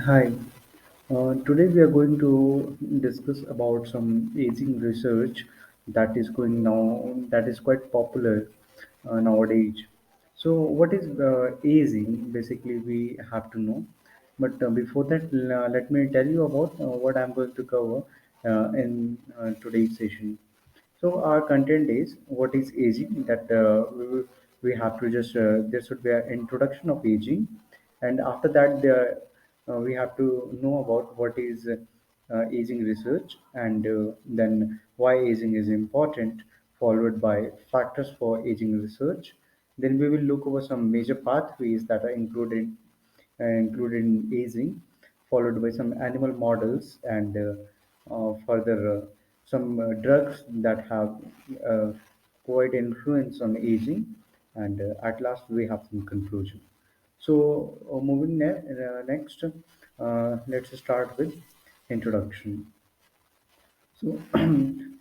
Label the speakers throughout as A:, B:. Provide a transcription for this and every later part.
A: Hi. Today we are going to discuss about some aging research that is going now that is quite popular nowadays. So, what is aging? Basically, we have to know. But before that, let me tell you about what I'm going to cover in today's session. So our content is what is aging. That we have to just there should be an introduction of aging, and after that we have to know about what is aging research, and then why aging is important, followed by factors for aging research. Then we will look over some major pathways that are included in aging, followed by some animal models and further some drugs that have uh, quite influence on aging, and at last we have some conclusion. So next, let's start with introduction. So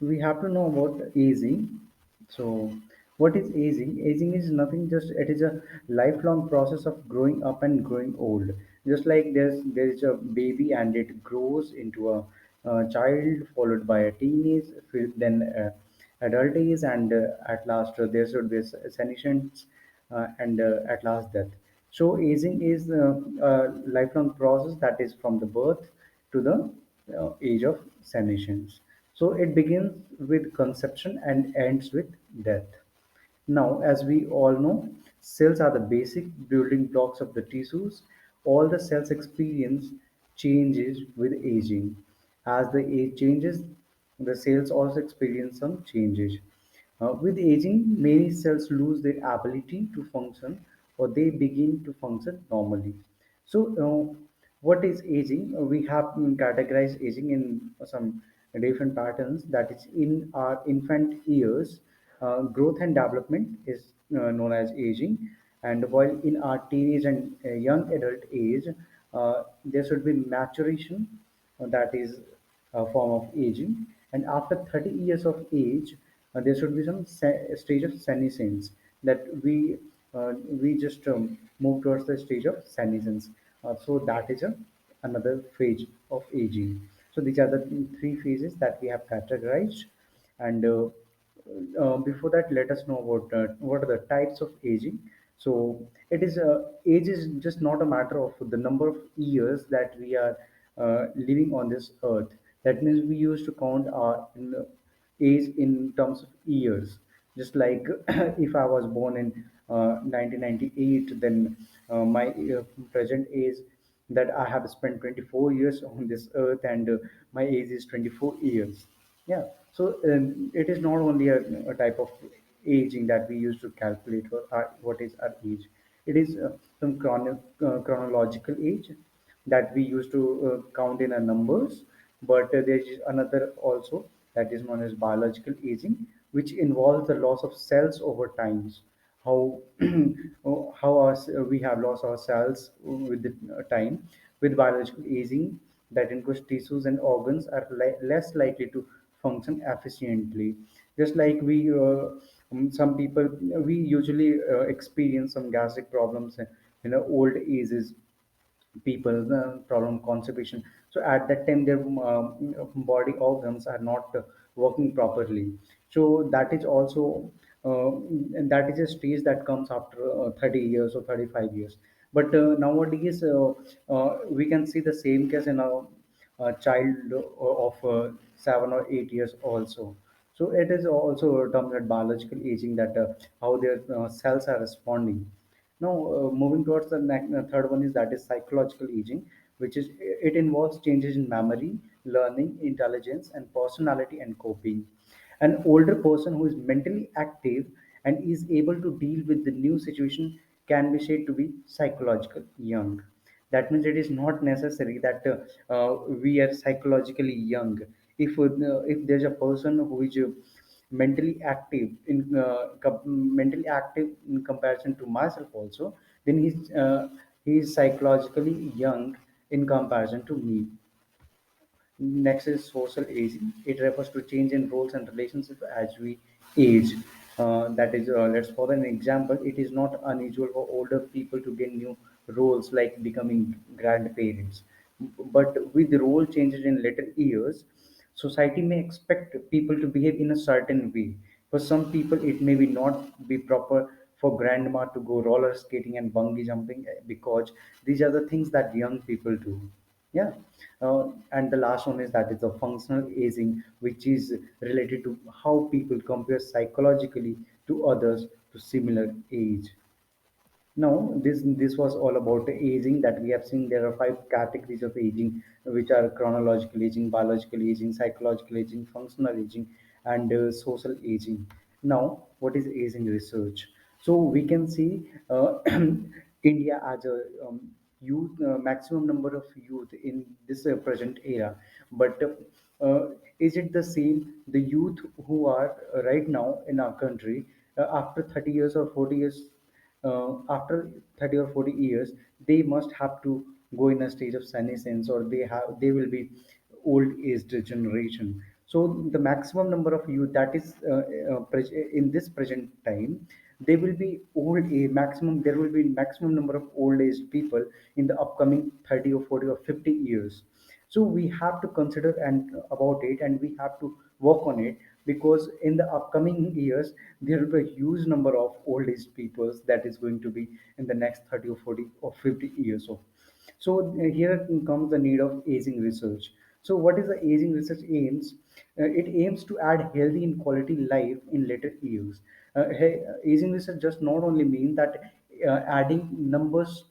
A: we have to know about aging. So what is aging? Aging is nothing, just it is a lifelong process of growing up and growing old. Just like there is a baby and it grows into a child, followed by a teenage, then adult age, and at last there should be senescence, and at last death. So aging is a lifelong process that is from the birth to the age of senescence. So it begins with conception and ends with death. Now, as we all know, cells are the basic building blocks of the tissues. All the cells experience changes with aging. As the age changes, the cells also experience some changes. With aging, many cells lose their ability to function or they begin to function normally. So, what is aging? We have categorized aging in some different patterns. That is, in our infant years, growth and development is known as aging, and while in our teenage and young adult age, there should be maturation, that is a form of aging, and after 30 years of age, there should be some stage of senescence that we just move towards the stage of senescence. So that is another phase of aging. So these are the three phases that we have categorized, and before that, let us know about what are the types of aging. So it is age is just not a matter of the number of years that we are living on this earth. That means we used to count our age in terms of years. Just like if I was born in 1998, then my present age that I have spent 24 years on this earth, and my age is 24 years. Yeah. So it is not only a type of aging that we use to calculate what is our age. It is some chronological age that we used to count in our numbers. But there is another also that is known as biological aging, which involves the loss of cells over times. How how we have lost our cells with the time. With biological aging, that includes tissues and organs are less likely to function efficiently. Just like some people, we usually experience some gastric problems in old ages, people problem constipation. So at that time their body organs are not working properly. So that is also and that is a stage that comes after 30 years or 35 years. But nowadays we can see the same case in a child of 7 or 8 years also. So it is also termed as biological aging, that how their cells are responding. Now, moving towards the third one is that is psychological aging, which is it involves changes in memory, learning, intelligence, and personality and coping. An older person who is mentally active and is able to deal with the new situation can be said to be psychological young. That means it is not necessary that we are psychologically young. If there's a person who is mentally active in comparison to myself also, then he's psychologically young in comparison to me. Next is social aging. It refers to change in roles and relationships as we age. That is, let's for an example, it is not unusual for older people to gain new roles like becoming grandparents. But with the role changes in later years, society may expect people to behave in a certain way. For some people, it may be not be proper for grandma to go roller skating and bungee jumping because these are the things that young people do. Yeah. And the last one is that is the functional aging, which is related to how people compare psychologically to others to similar age. Now, this was all about the aging that we have seen. There are five categories of aging, which are chronological aging, biological aging, psychological aging, functional aging, and social aging. Now, what is aging research? So we can see India as a youth maximum number of youth in this present era, but is it the same? The youth who are right now in our country after 30 years or 40 years, after 30 or 40 years, they must have to go in a stage of senescence, or they will be old aged generation. So the maximum number of youth that is in this present time, they will be old age maximum there will be maximum number of old aged people in the upcoming 30 or 40 or 50 years. So we have to consider and about it, and we have to work on it, because in the upcoming years there will be a huge number of old age peoples that is going to be in the next 30 or 40 or 50 years of. So here comes the need of aging research. So what is the aging research aims? It aims to add healthy and quality life in later years. Aging research just not only mean that adding numbers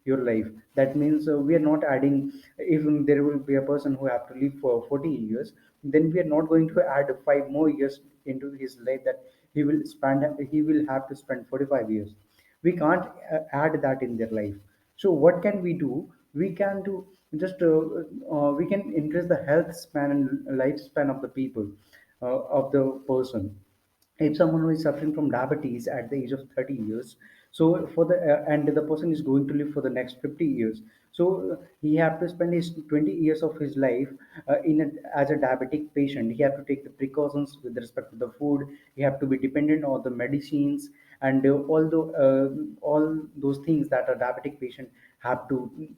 A: your life. That means we are not adding, if there will be a person who have to live for 40 years, then we are not going to add 5 more years into his life, that he will have to spend 45 years. We can't add that in their life. So what can we do? We can do just we can increase the health span and lifespan of the people, of the person. If someone who is suffering from diabetes at the age of 30 years, so for the and the person is going to live for the next 50 years, so he have to spend his 20 years of his life as a diabetic patient. He have to take the precautions with respect to the food. He have to be dependent on the medicines, and all those things that a diabetic patient have to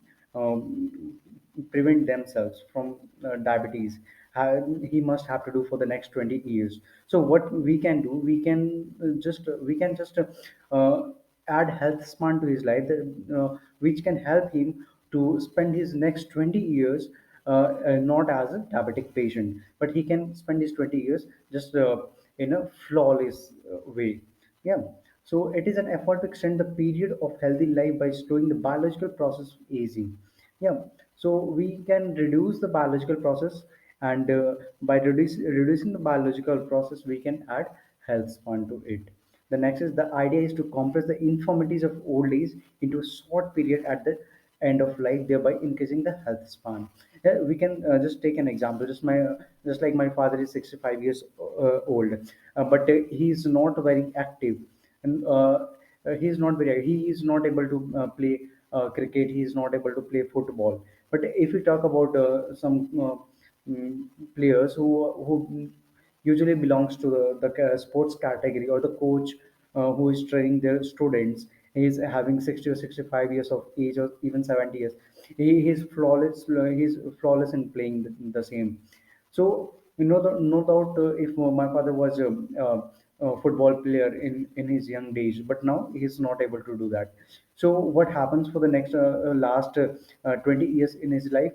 A: prevent themselves from diabetes. He must have to do for the next 20 years. So what we can do, we can just add health span to his life, which can help him to spend his next 20 years not as a diabetic patient, but he can spend his 20 years just in a flawless way. Yeah. So it is an effort to extend the period of healthy life by slowing the biological process of aging. Yeah. So we can reduce the biological process, and by reducing the biological process, we can add health span to it. The next is the idea is to compress the infirmities of old age into a short period at the end of life, thereby increasing the health span. We can just take an example. Just like my father is 65 years old, but he is not very active, and he is not very. He is not able to play cricket. He is not able to play football. But if we talk about some players who usually belongs to the sports category, or the coach who is training their students, he is having 60 or 65 years of age, or even 70 years. He's flawless in playing the same. So no doubt, if my father was a football player in his young days, but now he's not able to do that. So what happens for the next last 20 years in his life?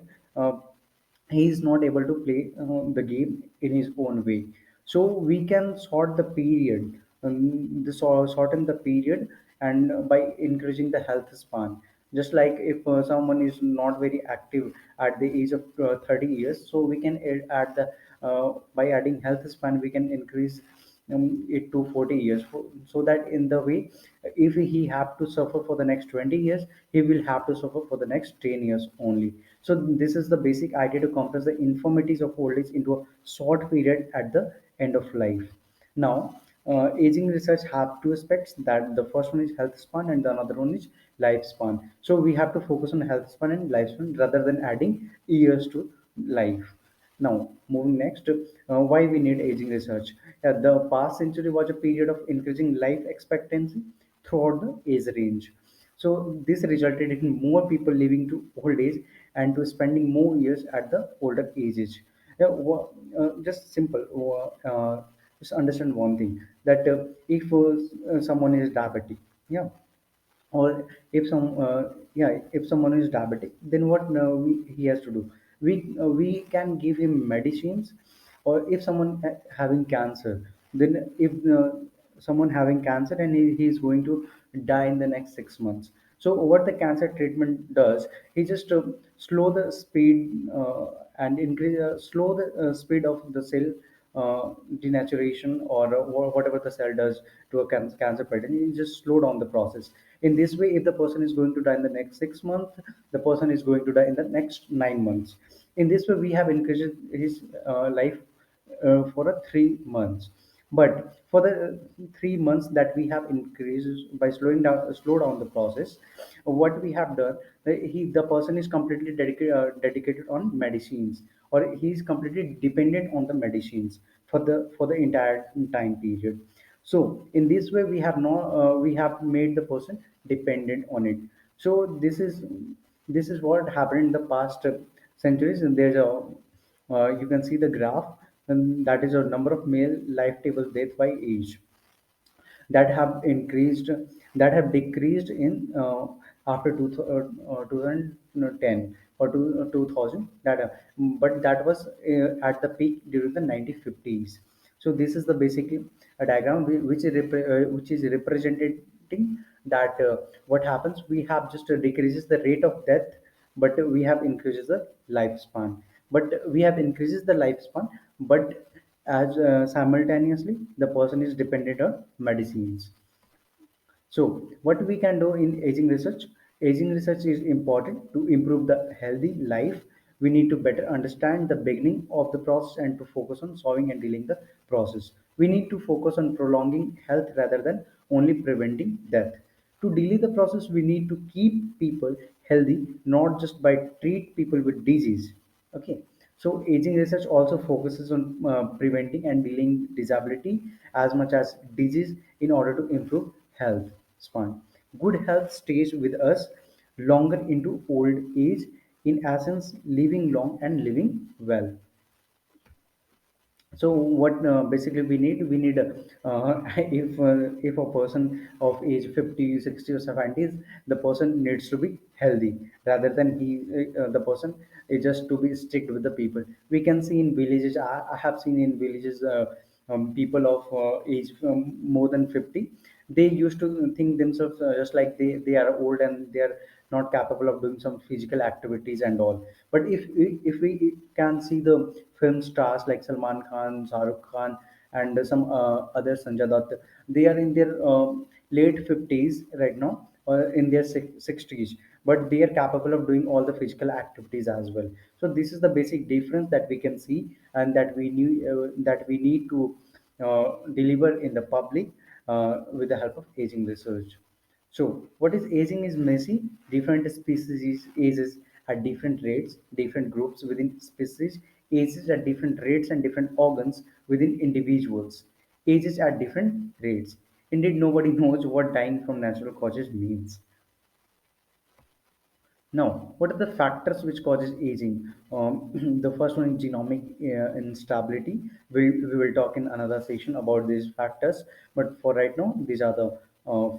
A: He is not able to play the game in his own way. So we can sort the period, shorten the period, and by increasing the health span. Just like if someone is not very active at the age of 30 years, so we can add the by adding health span, we can increase it to 40 years, so that in the way, if he have to suffer for the next 20 years, he will have to suffer for the next 10 years only. So this is the basic idea, to compress the infirmities of old age into a short period at the end of life. Now, aging research have two aspects. That the first one is health span, and the another one is lifespan. So we have to focus on health span and lifespan rather than adding years to life. Now, moving next, why we need aging research. The past century was a period of increasing life expectancy throughout the age range. So this resulted in more people living to old age and to spending more years at the older ages. Yeah, just simple. Just understand one thing that if someone is diabetic, yeah, or if if someone is diabetic, then what he has to do, we can give him medicines. Or if someone having cancer, then if someone having cancer and he is going to die in the next 6 months, so what the cancer treatment does, he just slow the speed and increase slow the speed of the cell denaturation, or whatever the cell does to a cancer pattern. You just slow down the process. In this way, if the person is going to die in the next 6 months, the person is going to die in the next 9 months. In this way, we have increased his life for a 3 months. But for the 3 months that we have increased by slow down the process, what we have done, the person is completely dedicated on medicines, or he is completely dependent on the medicines for the entire time period. So in this way, we have made the person dependent on it. So this is what happened in the past centuries. And there's a you can see the graph, and that is a number of male life tables death by age that have increased, that have decreased in after 2010 or 2000, but that was at the peak during the 1950s. So this is the basic diagram which is representing that what happens, we have just decreases the rate of death, but we have increases the lifespan. But we have increases the lifespan, but as simultaneously the person is dependent on medicines. So, what we can do in aging research? Aging research is important to improve the healthy life. We need to better understand the beginning of the process and to focus on solving and dealing the process. We need to focus on prolonging health rather than only preventing death. To delay the process, we need to keep people healthy, not just by treat people with disease. Okay. So aging research also focuses on preventing and dealing disability as much as disease in order to improve health span. Good health stays with us longer into old age. In essence, living long and living well. So what basically we need if a person of age 50, 60, or 70s, the person needs to be healthy rather than the person is just to be strict with the people. We can see in villages, I have seen in villages people of age more than 50, they used to think themselves just like they are old and they are not capable of doing some physical activities and all. But if we can see the film stars like Salman Khan, Shah Rukh Khan, and some other Sanjay Dutt, they are in their late 50s right now, or in their 60s, but they are capable of doing all the physical activities as well. So this is the basic difference that we can see, and that we need to deliver in the public with the help of aging research. So, what is aging is messy. Different species ages at different rates, different groups within species ages at different rates, and different organs within individuals ages at different rates. Indeed, nobody knows what dying from natural causes means. Now, what are the factors which causes aging? The first one is genomic instability. We will talk in another session about these factors, but for right now, these are the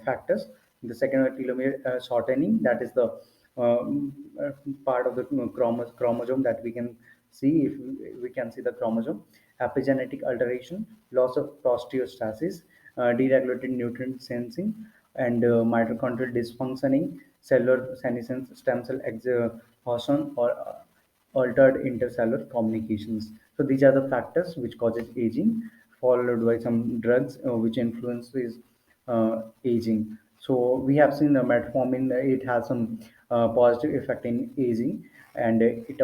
A: factors. The second one, telomere shortening, that is the uh, part of the chromosome that we can see if we can see the chromosome. Epigenetic alteration, loss of prosteostasis, deregulated nutrient sensing, and mitochondrial dysfunctioning, cellular senescence, stem cell exhaustion, or altered intercellular communications. So these are the factors which causes aging, followed by some drugs which influences aging. So we have seen the metformin; it has some positive effect in aging, and it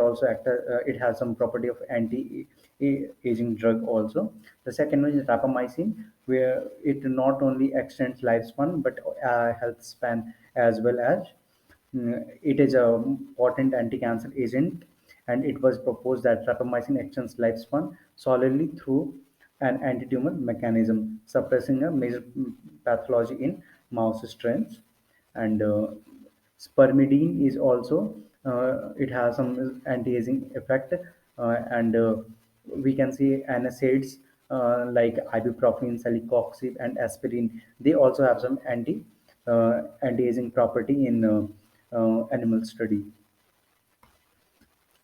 A: has some property of anti-aging drug also. The second one is rapamycin, where it not only extends lifespan but health span as well as. It is a potent anti-cancer agent, and it was proposed that rapamycin extends lifespan solely through an anti-tumor mechanism, suppressing a major pathology in mouse strains. And Spermidine is also it has some anti-aging effect, and we can see NSAIDs like ibuprofen, celecoxib, and aspirin. They also have some anti-aging property in animal study.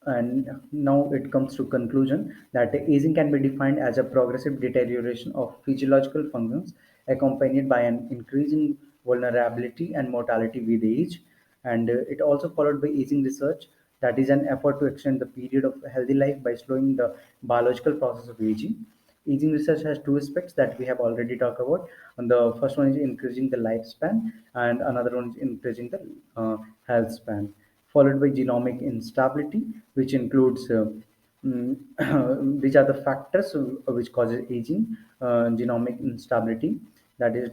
A: And now it comes to conclusion that aging can be defined as a progressive deterioration of physiological functions accompanied by an increasing vulnerability and mortality with age. And it also followed by aging research, that is an effort to extend the period of healthy life by slowing the biological process of aging. Aging research has two aspects that we have already talked about. And the first one is increasing the lifespan, and another one is increasing the health span, followed by genomic instability, which includes which are the factors which causes aging. Genomic instability, that is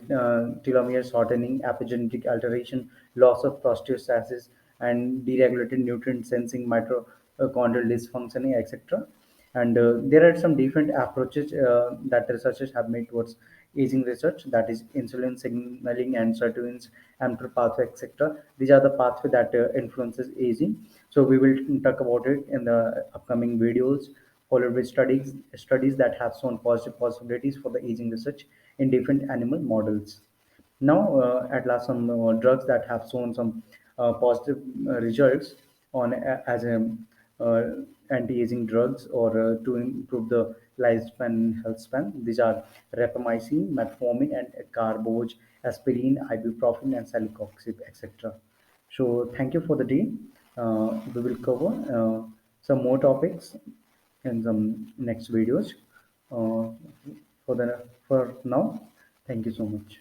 A: telomere shortening, epigenetic alteration, loss of prosteostasis, and deregulated nutrient sensing, mitochondrial dysfunctioning, etc. And there are some different approaches that researchers have made towards aging research, that is insulin signaling and sirtuins, mTOR pathway, etc. These are the pathway that influences aging. So we will talk about it in the upcoming videos, followed with studies that have shown positive possibilities for the aging research in different animal models. Now, at last, some drugs that have shown some positive results on as a uh, anti-aging drugs, or to improve the lifespan and health span. These are rapamycin, metformin, and carboj, aspirin, ibuprofen, and celecoxib, etc. So, thank you for the day. We will cover some more topics in some next videos. Uh, for now, thank you so much.